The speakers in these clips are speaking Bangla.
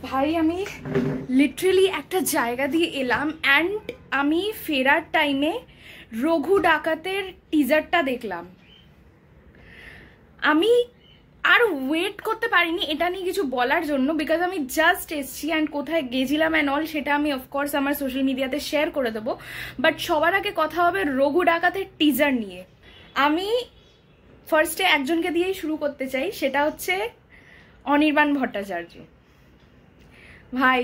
ভাই আমি লিটারালি একটা জায়গা দিয়ে এলাম অ্যান্ড আমি ফেরার টাইমে রঘু ডাকাতের টিজারটা দেখলাম। আমি আর ওয়েট করতে পারিনি এটা নিয়ে কিছু বলার জন্য, বিকজ আমি জাস্ট এসছি অ্যান্ড কোথায় গেছিলাম অ্যান্ড অল সেটা আমি অফকোর্স আমার সোশ্যাল মিডিয়াতে শেয়ার করে দেবো। বাট সবার আগে কথা হবে রঘু ডাকাতের টিজার নিয়ে। আমি ফার্স্টে একজনকে দিয়েই শুরু করতে চাই, সেটা হচ্ছে অনির্বাণ ভট্টাচার্য। ভাই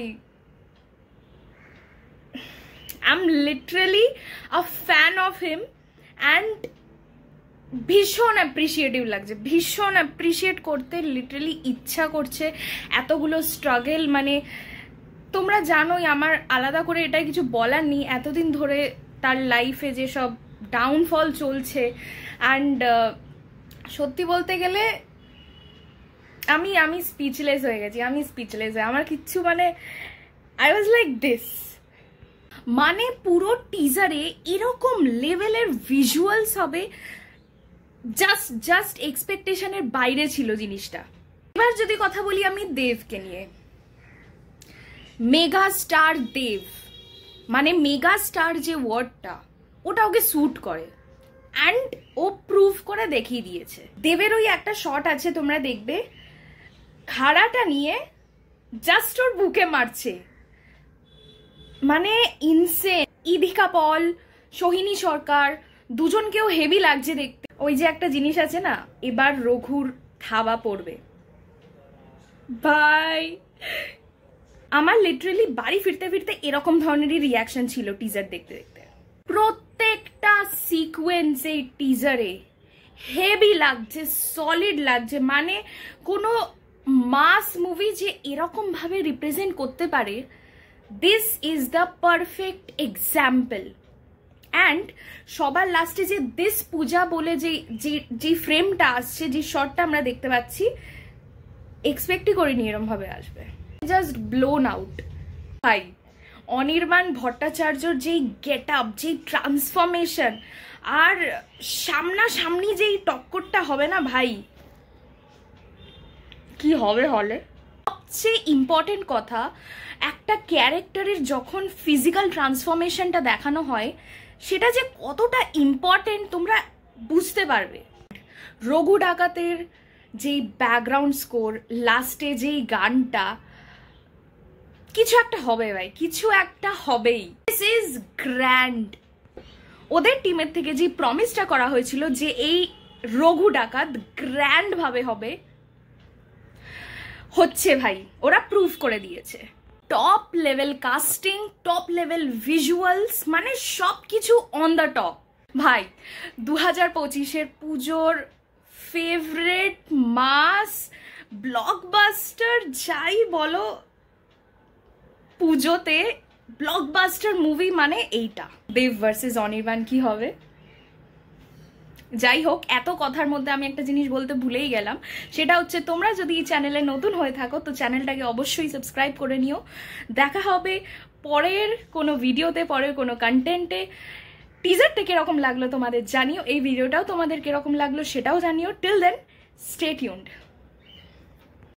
I am literally a fan of him and ভীষণ অ্যাপ্রিসিয়েটিভ লাগছে, ভীষণ অ্যাপ্রিসিয়েট করতে লিটারালি ইচ্ছা করছে। এতগুলো স্ট্রাগল, মানে তোমরা জানোই আমার আলাদা করে এটাই কিছু বলার নেই। এতদিন ধরে তার লাইফে যেসব ডাউনফল চলছে অ্যান্ড সত্যি বলতে গেলে আমি স্পিচলেস হয়ে গেছি। আমার কিচ্ছু, মানে আই ওয়াজ লাইক দিস। মানে পুরো টিজারে এরকম লেভেলের ভিজুয়ালস হবে, জাস্ট এক্সপেকটেশনের বাইরে ছিল জিনিসটা। এবার যদি কথা বলি আমি দেবকে নিয়ে, মেগা স্টার দেব, মানে মেগা স্টার যে ওয়ার্ডটা ওটা ওকে স্যুট করে অ্যান্ড ও প্রুভ করে দেখিয়ে দিয়েছে। দেবের ওই একটা শট আছে তোমরা দেখবে, খাড়াটা নিয়ে জাস্ট ওর বুকে মারছে, মানে ইনসেন। ইদিকা পল, সোহিনী সরকার দুজনকেও হেভি লাগছে দেখতে। ওই যে একটা জিনিস আছে না, এবার রঘুর থাবা পড়বে, ভাই আমার লিটারালি বাড়ি ফিরতে ফিরতে এরকম ধরনেরই রিয়াকশন ছিল টিজার দেখতে দেখতে। প্রত্যেকটা সিকোয়েন্স এই টিজারে হেভি লাগছে, সলিড লাগছে। মানে কোনো মাস মুভি যে এরকম ভাবে রিপ্রেজেন্ট করতে পারে, this is the perfect example. And সবার লাস্টে যে দিস পূজা বলে যে ফ্রেমটা আসছে, যে শটটা আমরা দেখতে পাচ্ছি, এক্সপেক্টই করিনি এরম ভাবে আসবে। Just blown out. ভাই অনির্বাণ ভট্টাচার্যর যেই গেট আপ, যেই ট্রান্সফরমেশন আর সামনাসামনি যেই টক্করটা হবে না ভাই, কি হবে হলে। সবচেয়ে ইম্পর্টেন্ট কথা, একটা ক্যারেক্টারের যখন ফিজিক্যাল ট্রান্সফরমেশনটা দেখানো হয় সেটা যে কতটা ইম্পর্টেন্ট তোমরা বুঝতে পারবে। রঘু ডাকাতের যেই ব্যাকগ্রাউন্ড স্কোর, লাস্টে যেই গানটা, কিছু একটা হবে ভাই, কিছু একটা হবেই। This is grand. ওদের টিমের থেকে যে প্রমিসটা করা হয়েছিল যে এই রঘু ডাকাত গ্র্যান্ড ভাবে হবে, হচ্ছে ভাই, ওরা প্রুভ করে দিয়েছে। Top level casting, top level visuals, মানে সবকিছু অন দ্য টপ। ভাই 2025-এর পুজোর ফেভারিট মাস ব্লকবাস্টার যাই বলো, পুজোতে ব্লকবাস্টার মুভি মানে এইটা। দেব ভার্সেস অনির্বাণ কি হবে। যাই হোক, এত কথার মধ্যে আমি একটা জিনিস বলতে ভুলেই গেলাম, সেটা হচ্ছে তোমরা যদি এই চ্যানেলে নতুন হয়ে থাকো তো চ্যানেলটাকে অবশ্যই সাবস্ক্রাইব করে নিও। দেখা হবে পরের কোনো ভিডিওতে, পরের কোনো কন্টেন্টে। টিজারটা কিরকম লাগলো তোমাদের জানিও, এই ভিডিওটাও তোমাদের কিরকম লাগলো সেটাও জানিও। Till then stay tuned.